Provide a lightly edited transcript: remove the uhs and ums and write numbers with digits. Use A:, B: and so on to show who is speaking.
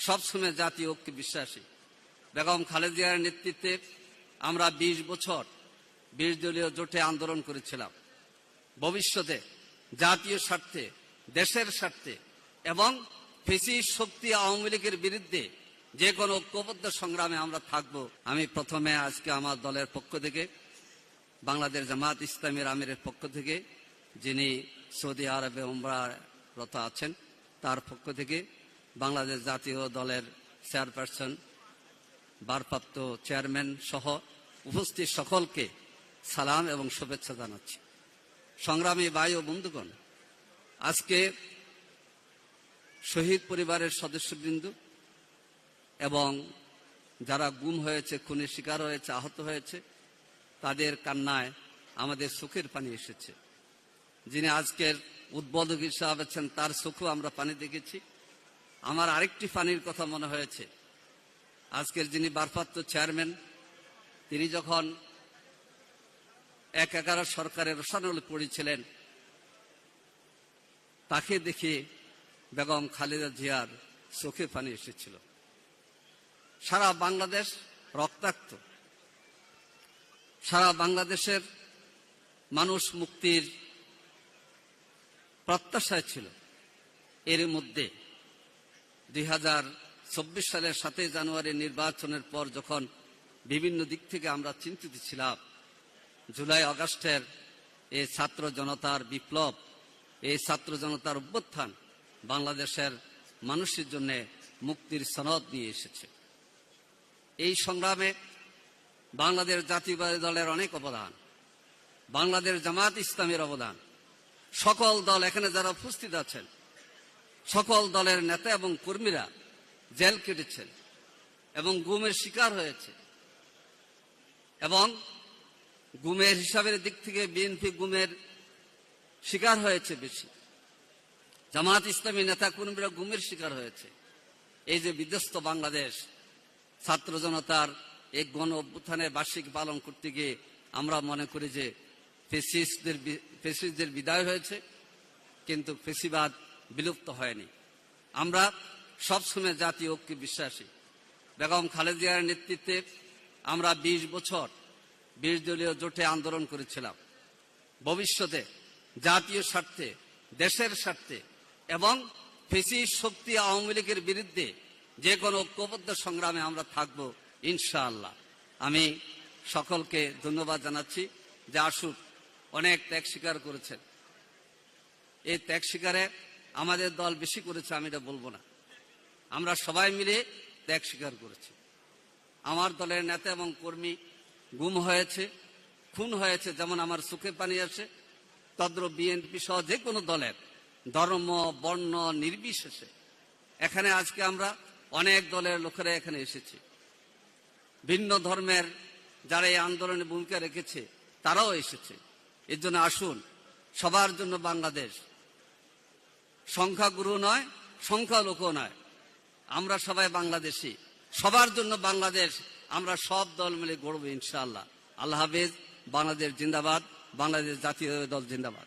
A: সবসময় জাতীয় ঐক্যে বিশ্বাসী। বেগম খালেদা জিয়ার নেতৃত্বে আমরা 20 বছর 20 দলীয় জোটে আন্দোলন করেছিলাম। ভবিষ্যতে জাতীয় স্বার্থে, দেশের স্বার্থে এবং ফ্যাসিস্ট শক্তি আওয়ামী লীগের বিরুদ্ধে যে কোনো ঐক্যবদ্ধ সংগ্রামে আমরা থাকব। আমি প্রথমে আজকে আমার দলের পক্ষ থেকে, বাংলাদেশ জামাত ইসলামীর আমিরের পক্ষ থেকে, যিনি সৌদি আরবে উমরারত আছেন, তার পক্ষ থেকে বাংলাদেশ জাতীয় দলের চেয়ারপারসন, ভারপ্রাপ্ত চেয়ারম্যান সহ উপস্থিত সকলকে সালাম এবং শুভেচ্ছা জানাচ্ছি। সংগ্রামী ভাই ও বন্ধুগণ, আজকে শহীদ পরিবারের সদস্যবৃন্দ এবং যারা গুম হয়েছে, খুনের শিকার হয়েছে, আহত হয়েছে, তাদের কান্নায় আমাদের চোখের পানি এসেছে। যিনি আজকের উদ্বোধক হিসাবে আছেন, তার চোখেও আমরা পানি দেখেছি। আমার আরেকটি পানির কথা মনে হয়েছে। আজকের যিনি ভারপ্রাপ্ত চেয়ারম্যান, তিনি যখন ১/১১ সরকারের রোষানলে পড়েছিলেন, তাকে দেখে বেগম খালেদা জিয়ার চোখে পানি এসেছিল। সারা বাংলাদেশ রক্তাক্ত, সারা বাংলাদেশের মানুষ মুক্তির প্রত্যাশায় ছিল। এর মধ্যে 2024 সালের 7 জানুয়ারি নির্বাচনের পর যখন বিভিন্ন দিক থেকে আমরা চিন্তিত ছিলাম, জুলাই আগস্টের এই ছাত্র জনতার বিপ্লব, এই ছাত্র জনতার অভ্যুত্থান বাংলাদেশের মানুষের জন্য মুক্তির সনদ নিয়ে এসেছে। এই সংগ্রামে বাংলাদেশ জাতীয়তাবাদী দলের অনেক অবদান, বাংলাদেশ জামাত ইসলামের অবদান, সকল দল এখানে যারা উপস্থিত আছেন, সকল দলের নেতা এবং কর্মীরা জেল কেটেছেন এবং গুমের শিকার হয়েছে। এবং গুমের হিসাবের দিক থেকে বিএনপি গুমের শিকার হয়েছে বেশি, জামাত ইসলামী নেতা কর্মীরা গুমের শিকার হয়েছে। এই যে বিধ্বস্ত বাংলাদেশ, ছাত্র জনতার এই গণ অভ্যুত্থানের বার্ষিক পালন করতে গিয়ে আমরা মনে করি যে ফ্যাসিস্টদের বিদায় হয়েছে, কিন্তু ফ্যাসিবাদ বিলুপ্ত হয়নি। আমরা সবসময় জাতীয় ঐক্যে বিশ্বাসী। বেগম খালেদা জিয়ার নেতৃত্বে আমরা 20 বছর 20 দলীয় জোটে আন্দোলন করেছিলাম। ভবিষ্যতে জাতীয় স্বার্থে, দেশের স্বার্থে এবং ফ্যাসিস্ট শক্তি আওয়ামী লীগের বিরুদ্ধে যে কোনো ঐক্যবদ্ধ সংগ্রামে আমরা থাকব ইনশাআল্লাহ। আমি সকলকে ধন্যবাদ জানাচ্ছি যে আসুন, অনেক ত্যাগ স্বীকার করেছেন। এই ত্যাগ স্বীকারে আমাদের দল বেশি করেছে আমি এটা বলবো না, আমরা সবাই মিলে ত্যাগ স্বীকার করেছি। আমার দলের নেতা এবং কর্মী গুম হয়েছে, খুন হয়েছে, যেমন আমার চোখে পানি আসে, তদ্রুপ বিএনপি সহ যে কোনো দলের ধর্ম বর্ণ নির্বিশেষে এখানে আজকে আমরা অনেক দলের লোকেরা এখানে এসেছি। ভিন্ন ধর্মের যারা এই আন্দোলনে ভূমিকা রেখেছে তারাও এসেছে। এর জন্য আসুন, সবার জন্য বাংলাদেশ, সংখ্যাগুরু নয়, সংখ্যালঘু নয়, আমরা সবাই বাংলাদেশি, সবার জন্য বাংলাদেশ, আমরা সব দল মিলে গড়ব ইনশাআল্লাহ। আল্লাহ হাফেজ। বাংলাদেশ জিন্দাবাদ, বাংলাদেশ জাতীয় দল জিন্দাবাদ।